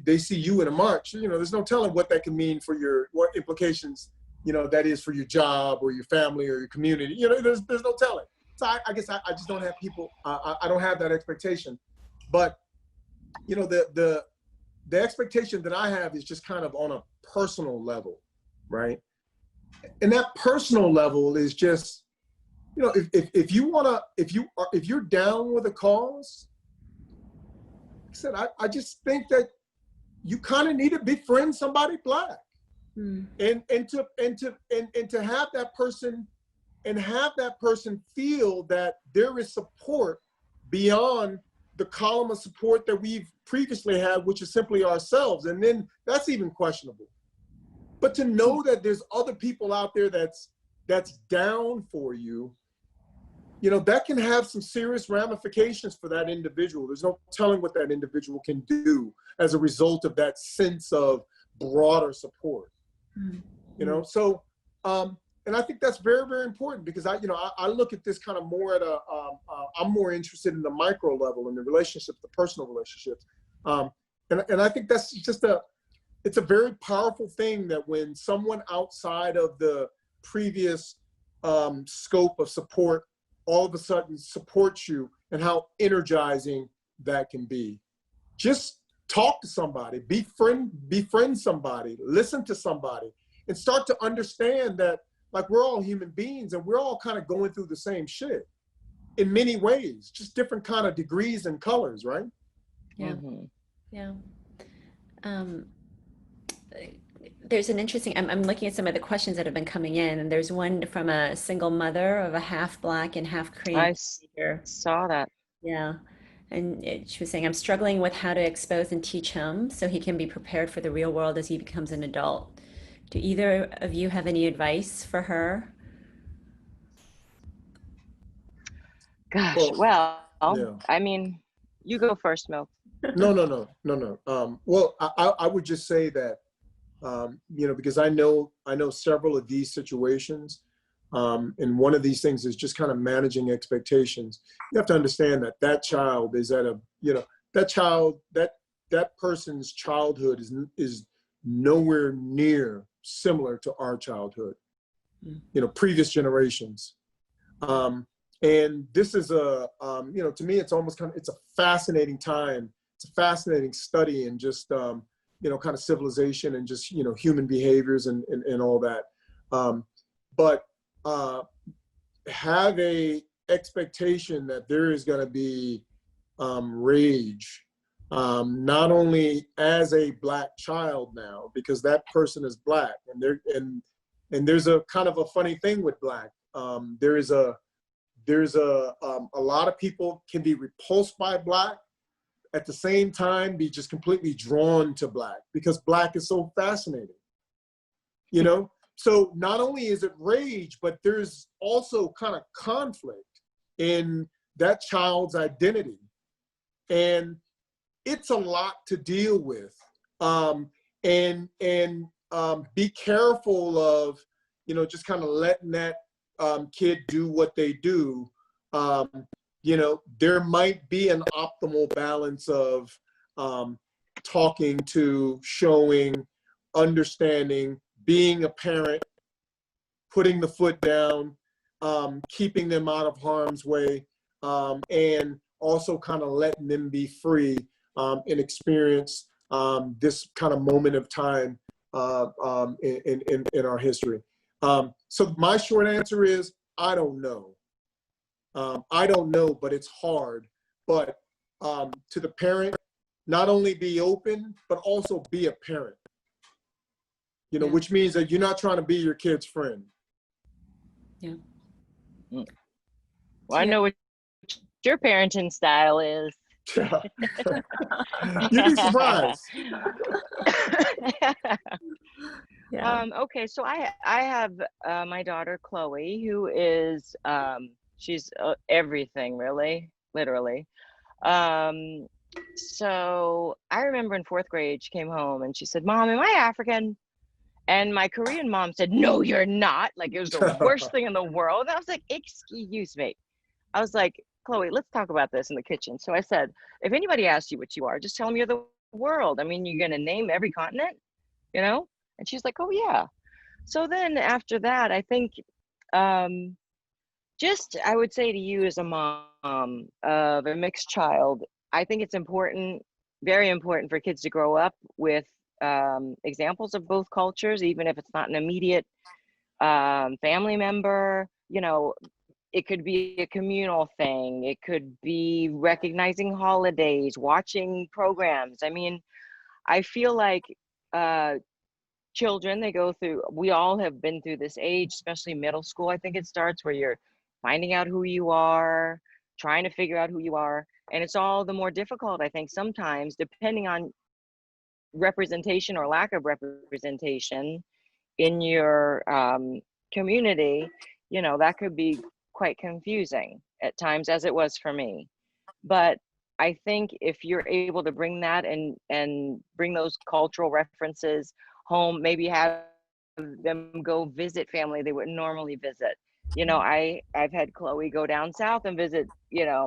they see you in a march, you know, there's no telling what that can mean for what implications, you know, that is for your job or your family or your community, you know, there's no telling. So I guess I just don't have people, I don't have that expectation, but you know, the expectation that I have is just kind of on a personal level, right? And that personal level is just, you know, if you're down with a cause, like I said, I just think that you kind of need to befriend somebody Black, and to have that person feel that there is support beyond the column of support that we've previously had, which is simply ourselves. And then that's even questionable. But to know that there's other people out there that's down for you, you know, that can have some serious ramifications for that individual. There's no telling what that individual can do as a result of that sense of broader support. You know, so, and I think that's very, very important because I look at this kind of more at I'm more interested in the micro level, in the relationships, the personal relationships. And I think that's just it's a very powerful thing that when someone outside of the previous scope of support all of a sudden supports you, and how energizing that can be. Just talk to somebody, befriend somebody, listen to somebody, and start to understand that, like, we're all human beings and we're all kind of going through the same shit in many ways, just different kind of degrees and colors, right? Yeah. Yeah. There's an interesting, I'm looking at some of the questions that have been coming in, and there's one from a single mother of a half Black and half Korean. I saw that. Yeah. And she was saying, I'm struggling with how to expose and teach him so he can be prepared for the real world as he becomes an adult. Do either of you have any advice for her? Gosh, well, yeah. I mean, you go first, Milton. No. Well, I would just say that, you know, because I know several of these situations, And one of these things is just kind of managing expectations. You have to understand that that child is at a, that person's childhood is nowhere near similar to our childhood, previous generations. And this is to me, it's almost it's a fascinating time. It's a fascinating study in just, kind of civilization and just, human behaviors and all that. But have a expectation that there is going to be rage, not only as a Black child now, because that person is Black, and there's a kind of a funny thing with Black. There's a lot of people can be repulsed by Black, at the same time be just completely drawn to Black, because Black is so fascinating, So not only is it rage, but there's also kind of conflict in that child's identity. And it's a lot to deal with. And be careful of, just kind of letting that kid do what they do. There might be an optimal balance of talking to, showing, understanding, being a parent, putting the foot down, keeping them out of harm's way, and also kind of letting them be free and experience this kind of moment of time in our history. So my short answer is, I don't know. I don't know, but it's hard. But to the parent, not only be open, but also be a parent. Which means that you're not trying to be your kid's friend. Yeah. Well, I know what your parenting style is. You'd be surprised. Yeah. Okay, so I have my daughter Chloe, who is she's everything, really, literally. So I remember in 4th grade, she came home and she said, "Mom, am I African?" And my Korean mom said, "No, you're not." Like, it was the worst thing in the world. And I was like, "Excuse me." I was like, "Chloe, let's talk about this in the kitchen." So I said, "If anybody asks you what you are, just tell them you're the world. I mean, you're going to name every continent, And she's like, "Oh, yeah." So then after that, I think just I would say to you as a mom of a mixed child, I think it's important, very important for kids to grow up with examples of both cultures, even if it's not an immediate family member. It could be a communal thing. It could be recognizing holidays, watching programs. I mean, I feel like children, we all have been through this age, especially middle school. I think it starts where you're finding out who you are, trying to figure out who you are. And it's all the more difficult, I think, sometimes, depending on representation or lack of representation in your community, that could be quite confusing at times, as it was for me. But I think if you're able to bring that and bring those cultural references home, maybe have them go visit family they wouldn't normally visit. I've had Chloe go down south and visit,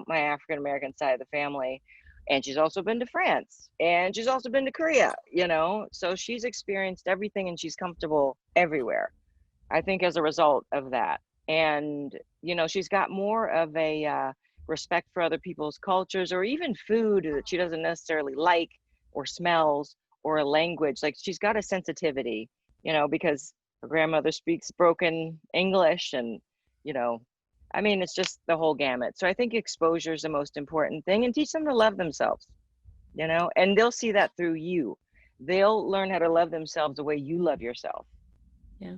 my African American side of the family. And she's also been to France, and she's also been to Korea, so she's experienced everything and she's comfortable everywhere, I think, as a result of that. And, she's got more of a respect for other people's cultures, or even food that she doesn't necessarily like, or smells, or a language. Like, she's got a sensitivity, because her grandmother speaks broken English, and, I mean, it's just the whole gamut. So I think exposure is the most important thing, and teach them to love themselves, and they'll see that through you. They'll learn how to love themselves the way you love yourself. Yeah.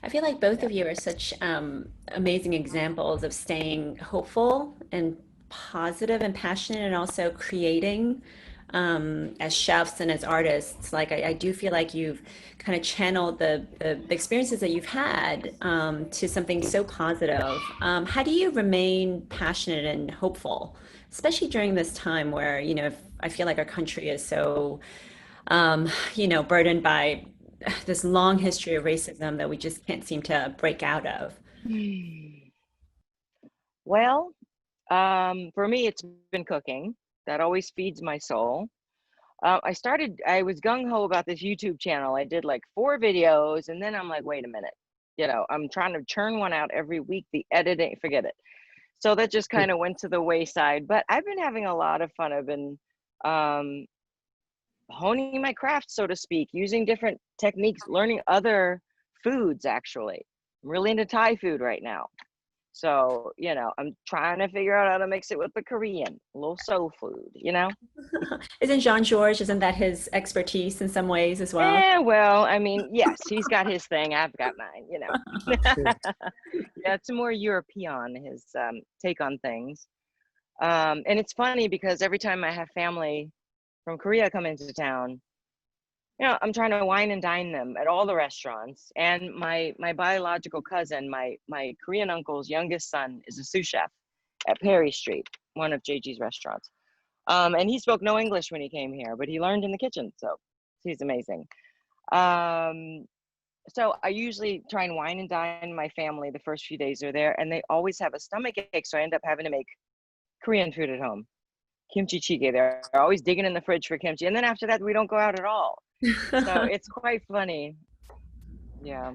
I feel like both of you are such amazing examples of staying hopeful and positive and passionate, and also creating as chefs and as artists. Like, I do feel like you've kind of channeled the experiences that you've had to something so positive. How do you remain passionate and hopeful, especially during this time where, I feel like our country is so, burdened by this long history of racism that we just can't seem to break out of? Well, for me, it's been cooking. That always feeds my soul. I was gung-ho about this YouTube channel. I did like 4 videos, and then I'm like, wait a minute. You know, I'm trying to churn one out every week. The editing, forget it. So that just kind of went to the wayside. But I've been having a lot of fun. I've been honing my craft, so to speak, using different techniques, learning other foods, actually. I'm really into Thai food right now. So, you know, I'm trying to figure out how to mix it with the Korean, a little soul food, you know? Isn't Jean-Georges, isn't that his expertise in some ways as well? Yeah, well, I mean, yes, he's got his thing. I've got mine, you know. Yeah, it's more European, his take on things. And it's funny because every time I have family from Korea come into town, you know, I'm trying to wine and dine them at all the restaurants. And my biological cousin, my Korean uncle's youngest son, is a sous chef at Perry Street, one of JG's restaurants. And he spoke no English when he came here, but he learned in the kitchen, so he's amazing. So I usually try and wine and dine my family the first few days they're there, and they always have a stomach ache, so I end up having to make Korean food at home. Kimchi jjigae, they're always digging in the fridge for kimchi, and then after that, we don't go out at all. So it's quite funny. Yeah.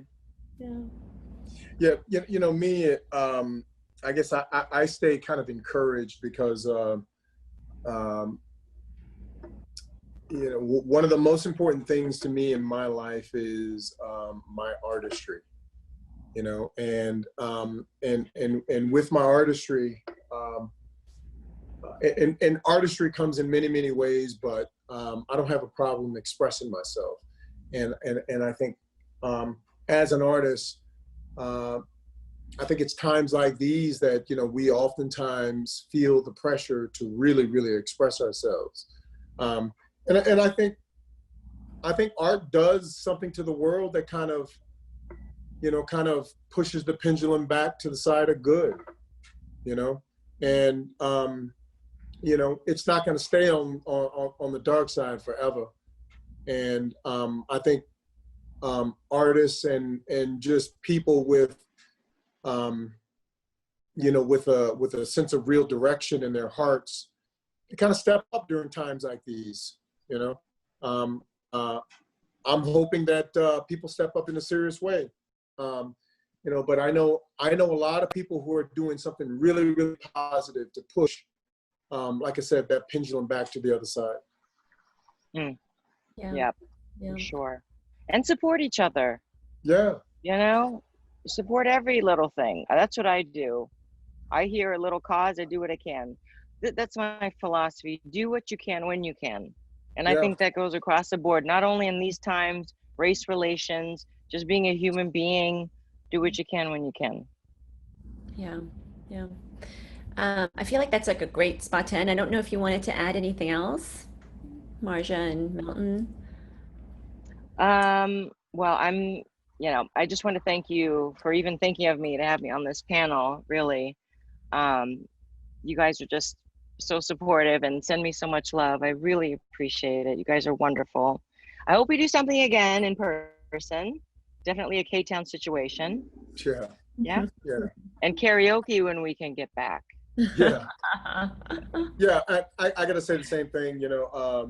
Yeah, you know, me, I guess I stay kind of encouraged because, you know, one of the most important things to me in my life is my artistry, you know, and with my artistry, and artistry comes in many, many ways, but I don't have a problem expressing myself. And I think as an artist, I think it's times like these that, you know, we oftentimes feel the pressure to really, really express ourselves. And I think art does something to the world that kind of, you know, kind of pushes the pendulum back to the side of good, you know, and, you know, it's not going to stay on the dark side forever. And I think artists and just people with, you know, with a sense of real direction in their hearts, they kind of step up during times like these, you know. I'm hoping that people step up in a serious way, you know. But I know a lot of people who are doing something really, really positive to push, like I said, that pendulum back to the other side. Yeah, for sure. And support each other. Yeah. You know, support every little thing. That's what I do. I hear a little cause, I do what I can. That's my philosophy. Do what you can when you can. And I think that goes across the board, not only in these times, race relations, just being a human being, do what you can when you can. Yeah. I feel like that's like a great spot to end. I don't know if you wanted to add anything else, Marja and Milton. Well, you know, I just want to thank you for even thinking of me to have me on this panel, really. You guys are just so supportive and send me so much love. I really appreciate it. You guys are wonderful. I hope we do something again in person. Definitely a K-Town situation. Yeah. And karaoke when we can get back. Yeah. I gotta say the same thing, you know,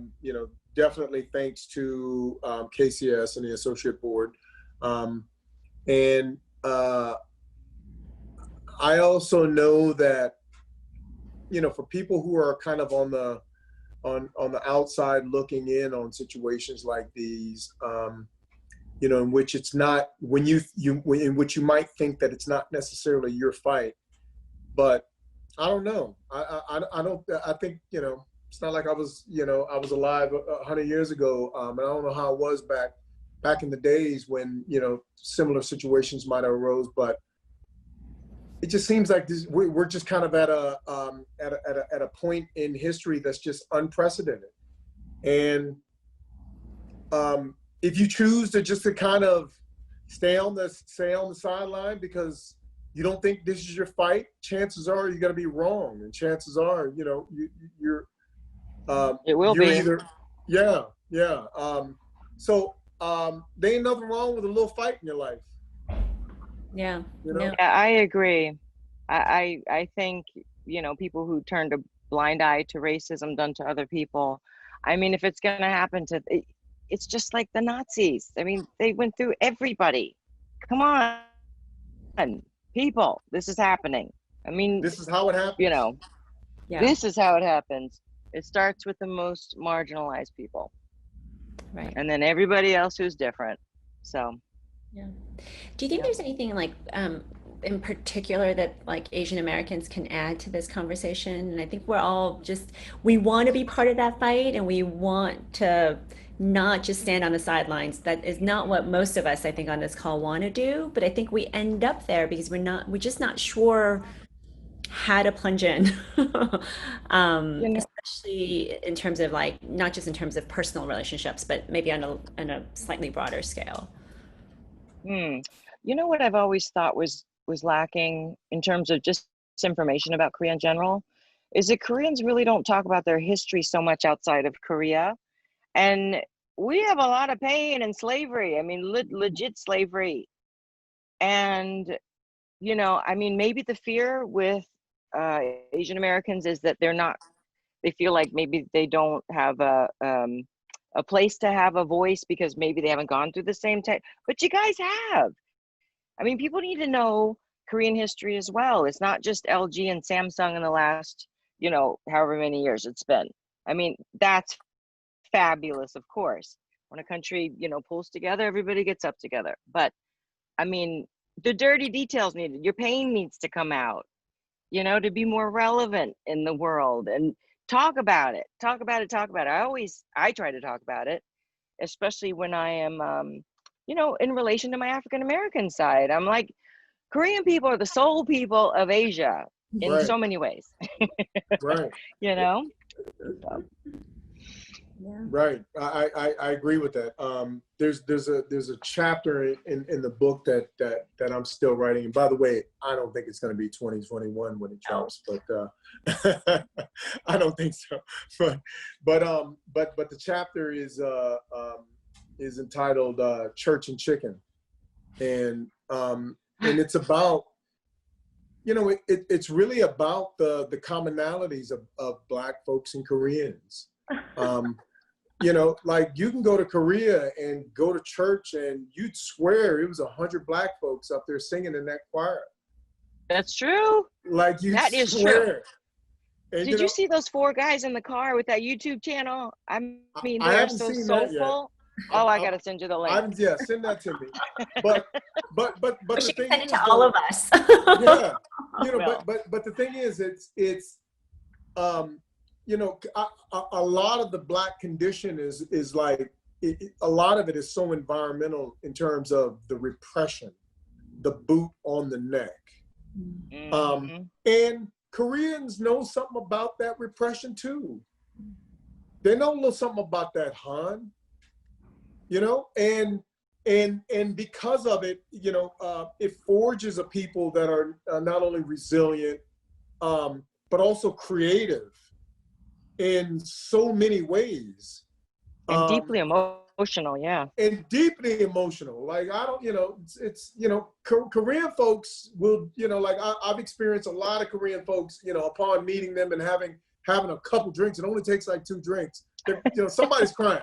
definitely thanks to KCS and the Associate Board. And I also know that, you know, for people who are kind of on the outside looking in on situations like these, you know, in which it's not, in which you might think that it's not necessarily your fight, but I don't know. I think, you know, it's not like I was alive 100 years ago. And I don't know how it was back in the days when, you know, similar situations might have arose, but it just seems like we're just kind of at a point in history that's just unprecedented. And if you choose to kind of stay on the sideline because you don't think this is your fight, chances are you're going to be wrong, and chances are, you know, you're it will you're be either so there ain't nothing wrong with a little fight in your life. Yeah. You know? No. Yeah, I agree. I think, you know, people who turn a blind eye to racism done to other people, I mean, if it's going to happen to, it's just like the Nazis. I mean, they went through everybody. Come on, people, this is happening. I mean, This is how it happens. you know, Yeah. this is how it happens. It starts with the most marginalized people, Right. and then everybody else who's different. So, Yeah. Do you think Yeah. there's anything like in particular that like Asian Americans can add to this conversation? And I think we're all just, we want to be part of that fight, and we want to not just stand on the sidelines. That is not what most of us, I think, on this call want to do. But I think we end up there because we're just not sure how to plunge in. you know, Especially in terms of like, not just in terms of personal relationships, but maybe on a slightly broader scale. you know what I've always thought was lacking in terms of just information about Korea in general is that Koreans really don't talk about their history so much outside of Korea. And we have a lot of pain and slavery. I mean, legit slavery. And, you know, I mean, maybe the fear with Asian Americans is that they feel like maybe they don't have a place to have a voice because maybe they haven't gone through the same type, but you guys have. I mean, people need to know Korean history as well. It's not just LG and Samsung in the last, you know, however many years it's been. I mean, that's fabulous, of course. When a country, you know, pulls together, everybody gets up together. But I mean, the dirty details needed. Your pain needs to come out, you know, to be more relevant in the world, and talk about it. Talk about it. I try to talk about it, especially when I am, you know, in relation to my African American side. I'm like, Korean people are the soul people of Asia in Right. so many ways, Right. you know? So, Yeah. Right. I agree with that. There's a chapter in the book that I'm still writing. And by the way, I don't think it's going to be 2021 when it drops, but I don't think so. But the chapter is entitled Church and Chicken, and it's about, you know, it's really about the commonalities of Black folks and Koreans. You know, like you can go to Korea and go to church and you'd swear it was 100 Black folks up there singing in that choir. that's true. Like you That is swear. And, Did you see those 4 guys in the car with that YouTube channel? I mean, I they are haven't so seen that yet. soulful. Oh, I gotta send you the link. Yeah, send that to me. But the She can thing send it is, to all of us. yeah, you know, Well. but the thing is, it's you know, a lot of the Black condition is like, a lot of it is so environmental in terms of the repression, the boot on the neck. Mhm. And Koreans know something about that repression too. They know a little something about that, Han. You know, and because of it, you know, it forges a people that are not only resilient, but also creative in so many ways. And deeply emotional, yeah. And deeply emotional. Like, I don't, you know, it's you know, Korean folks will, you know, like I've experienced a lot of Korean folks, you know, upon meeting them and having a couple drinks. It only takes like 2 drinks. You know, somebody's crying.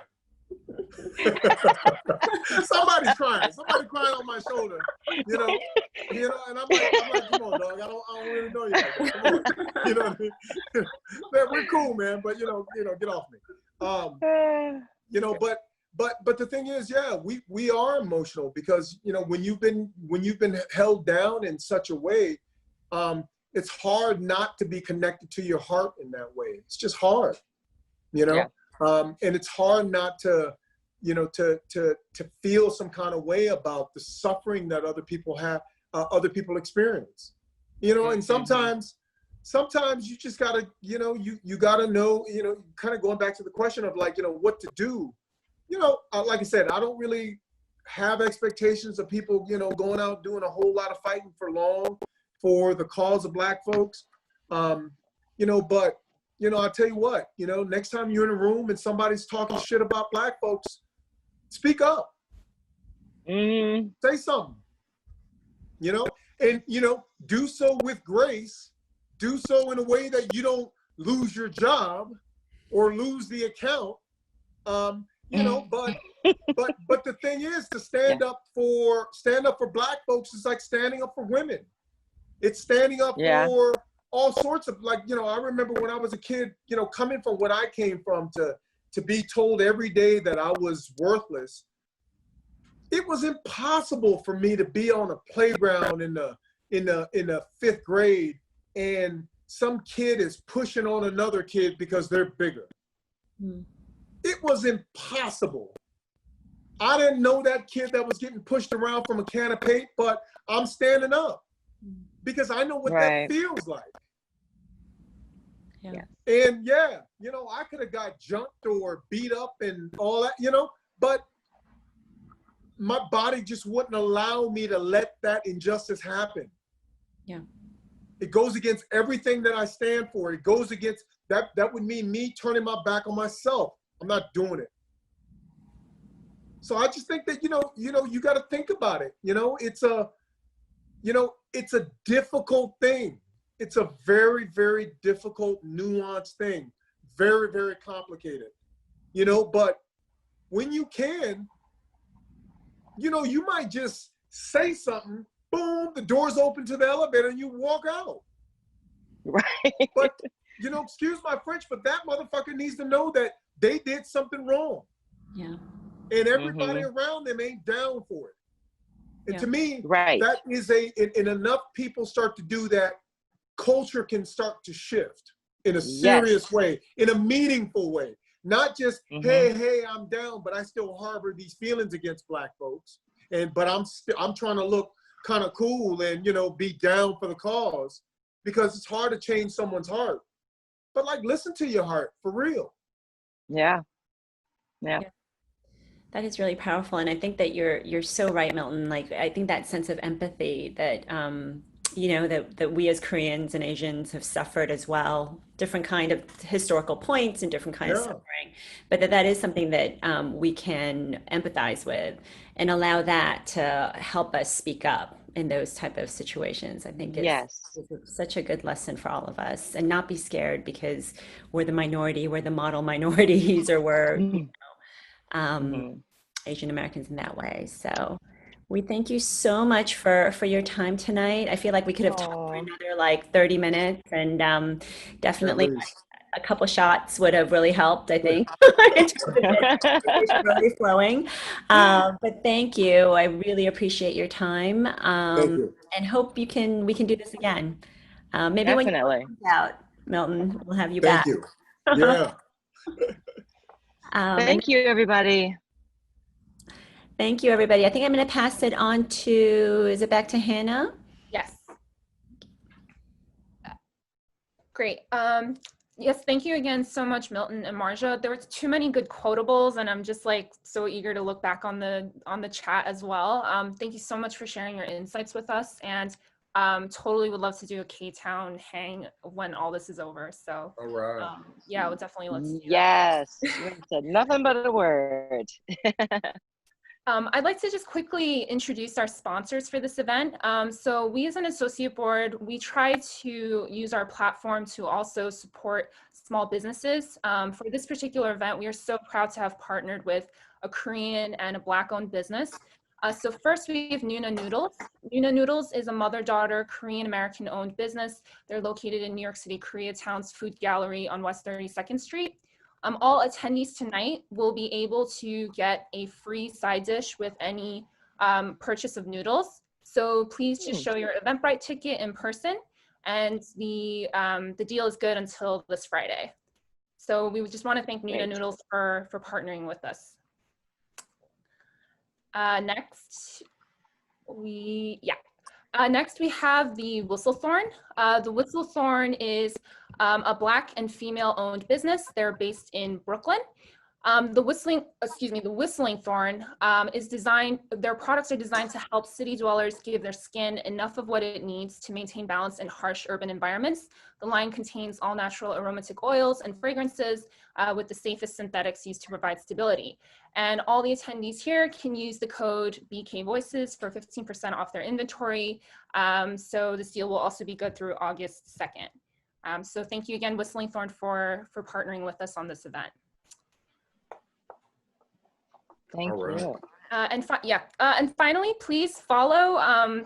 Somebody's crying. Somebody crying on my shoulder. You know, and I'm like, come on, dog. I don't really know you. Come on. You know what I mean? Man, we're cool, man. But you know, get off me. You know, but the thing is, yeah, we are emotional because, you know, when you've been held down in such a way, it's hard not to be connected to your heart in that way. It's just hard, you know. Yeah. And it's hard not to, you know, to feel some kind of way about the suffering that other people have, other people experience, you know. And sometimes you just gotta, you know, you gotta know, you know, kind of going back to the question of like, you know, what to do. You know, like I said, I don't really have expectations of people, you know, going out doing a whole lot of fighting for long for the cause of Black folks, you know, but. You know, I'll tell you what, you know, next time you're in a room and somebody's talking shit about Black folks, speak up. Say something. you know, and, you know, do so with grace, do so in a way that you don't lose your job or lose the account, you know, but the thing is to stand up for Black folks is like standing up for women. It's standing up for all sorts of, like, you know, I remember when I was a kid, you know, coming from what I came from to be told every day that I was worthless. It was impossible for me to be on a playground in the 5th grade and some kid is pushing on another kid because they're bigger. It was impossible. I didn't know that kid that was getting pushed around from a can of paint, but I'm standing up because I know what that feels like. Yeah. And yeah, you know, I could have got jumped or beat up and all that, you know, but my body just wouldn't allow me to let that injustice happen. Yeah. It goes against everything that I stand for. It goes against that. That would mean me turning my back on myself. I'm not doing it. So I just think that, you know, you got to think about it. You know, it's a difficult thing. It's a very, very difficult, nuanced thing. Very, very complicated, you know, but when you can, you know, you might just say something, boom, the door's open to the elevator and you walk out. Right. But, you know, excuse my French, but that motherfucker needs to know that they did something wrong. Yeah. And everybody around them ain't down for it. And to me, right. that is and enough people start to do that, culture can start to shift in a serious way, in a meaningful way. Not just, hey, I'm down, but I still harbor these feelings against Black folks. But I'm trying to look kind of cool and, you know, be down for the cause, because it's hard to change someone's heart. But like, listen to your heart for real. Yeah. That is really powerful. And I think that you're so right, Milton. Like, I think that sense of empathy that, you know, that we as Koreans and Asians have suffered as well, different kind of historical points and different kind of suffering, but that is something that we can empathize with and allow that to help us speak up in those type of situations. I think it's such a good lesson for all of us, and not be scared because we're the minority, we're the model minorities, or we're, you know, Asian Americans in that way. So we thank you so much for your time tonight. I feel like we could have talked for another like 30 minutes, and definitely a couple shots would have really helped, I think. Really flowing. But thank you. I really appreciate your time. Thank you. And hope we can do this again. Maybe Definitely. when you comes out, Milton, we'll have you Thank back. you. Yeah. Thank you, everybody. Thank you, everybody. I think I'm going to pass it on to, is it back to Hannah? Yes. Great. Yes, thank you again so much, Milton and Marja. There were too many good quotables, and I'm just like so eager to look back on the chat as well. Thank you so much for sharing your insights with us, and totally would love to do a K-Town hang when all this is over. So all right. yeah, I would definitely love to do that. Yes, you said nothing but a word. I'd like to just quickly introduce our sponsors for this event. So we as an associate board, we try to use our platform to also support small businesses. For this particular event, we are so proud to have partnered with a Korean and a Black-owned business. So first we have Nuna Noodles. Nuna Noodles is a mother-daughter Korean-American-owned business. They're located in New York City, Koreatown's Food Gallery on West 32nd Street. All attendees tonight will be able to get a free side dish with any purchase of noodles. So please just show your Eventbrite ticket in person, and the deal is good until this Friday. So we would just want to thank Nuna Noodles for partnering with us. Next we have the Whistlethorn. The Whistlethorn is a Black and female-owned business. They're based in Brooklyn. The Whistling Thorn is designed. Their products are designed to help city dwellers give their skin enough of what it needs to maintain balance in harsh urban environments. The line contains all natural aromatic oils and fragrances with the safest synthetics used to provide stability. And all the attendees here can use the code BK Voices for 15% off their inventory. So this deal will also be good through August 2nd. So thank you again, Whistling Thorn, for partnering with us on this event. Thank you. And finally, please follow.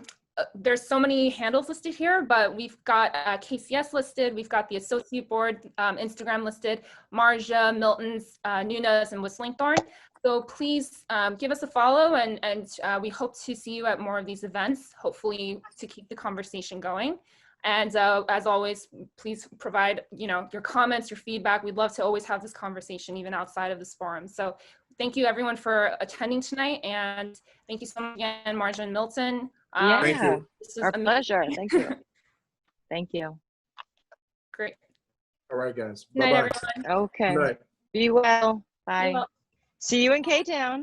There's so many handles listed here, but we've got KCS listed. We've got the Associate Board Instagram listed, Marja, Milton's, Nuna's, and Whistling Thorn. So please give us a follow, and we hope to see you at more of these events, hopefully to keep the conversation going. And as always, please provide your comments, your feedback. We'd love to always have this conversation even outside of this forum. So thank you everyone for attending tonight, and thank you so much again, Marja and Milton. Yeah, Thank you. This was our amazing. pleasure. Thank you. Thank you. Great. All right, guys. Good night, Bye-bye. everyone. Okay. Good night. Be well. Be Bye. well. See you in K-Town.